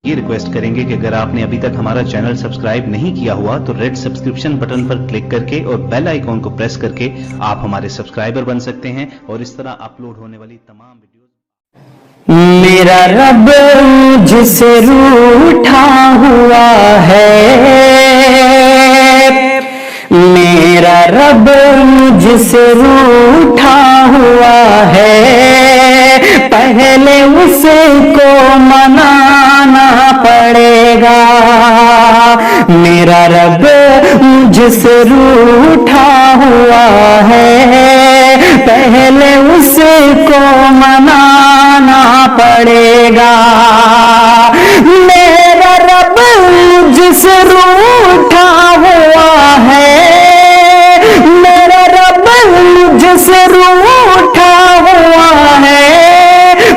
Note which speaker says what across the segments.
Speaker 1: ये रिक्वेस्ट करेंगे कि अगर आपने अभी तक हमारा चैनल सब्सक्राइब नहीं किया हुआ तो रेड सब्सक्रिप्शन बटन पर क्लिक करके और बेल आइकॉन को प्रेस करके आप हमारे सब्सक्राइबर बन सकते हैं और इस तरह अपलोड होने वाली तमाम वीडियोस।
Speaker 2: मेरा रब मुझसे रूठा हुआ है, मेरा रब मुझसे रूठा हुआ है, पहले उसको मनाना पड़ेगा। मेरा रब मुझसे रूठा हुआ है, पहले उसको मनाना पड़ेगा। मेरा रब मुझसे रूठा हुआ है, मेरा रब मुझसे रूठा हुआ है,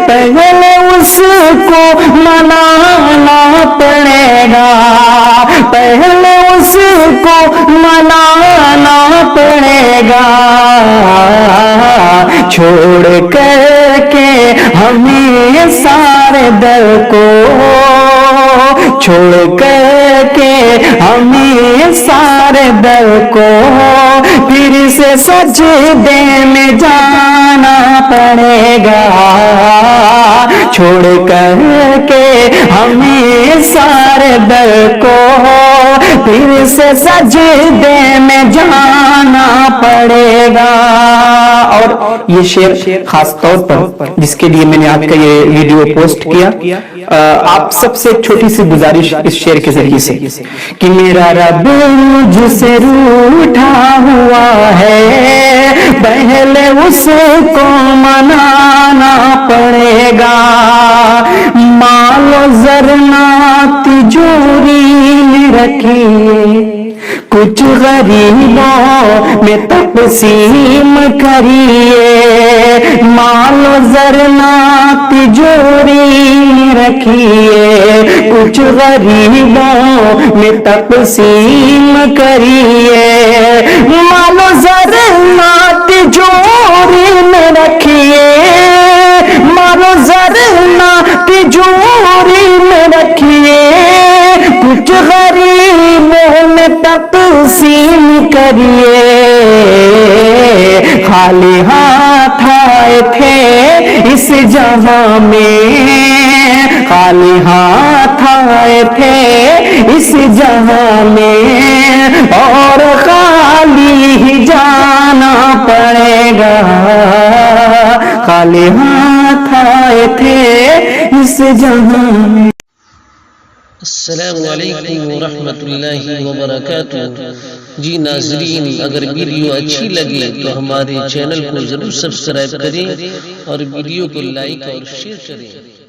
Speaker 2: पहले उसको मनाना पड़ेगा, पहले उसको मनाना पड़ेगा। छोड़ करके हमें सारे दर को, छोड़ करके हमें सारे दर को, फिर से सजदे में जाना पड़ेगा। छोड़ करके हमें सारे दर को, फिर से सजदे में जाना पड़ेगा। और ये शेर खास तौर पर जिसके लिए मैंने आज का ये वीडियो पोस्ट किया, आप सबसे छोटी सी गुजारिश इस शेर के जरिए से कि मेरा रब मुझसे रूठा हुआ है, पहले उसको मनाना पड़ेगा। मालो जरना तिजोरी में रखिए, कुछ गरीबों में तक़सीम करिए। मालो जरना तिजोरी में रखिए, कुछ गरीबों में तक़सीम करिए। मालो जरना तिजोरी में रखिए, मालो जरना तिजोरी में रखिए, कुछ गरीबों में तक़सीम करिए। खाली हाथ आए थे इस जहां में, खाली हाथ आए थे इस जहां में, और खाली ही जाना पड़ेगा। खाली हाथ आए थे इस जहां में।
Speaker 3: अस्सलामु अलैकुम वरहमतुल्लाहि वबरकातुहू। जी नाज़रीन, अगर वीडियो अच्छी लगे तो हमारे चैनल को ज़रूर सब्सक्राइब करें और वीडियो को लाइक और शेयर करें।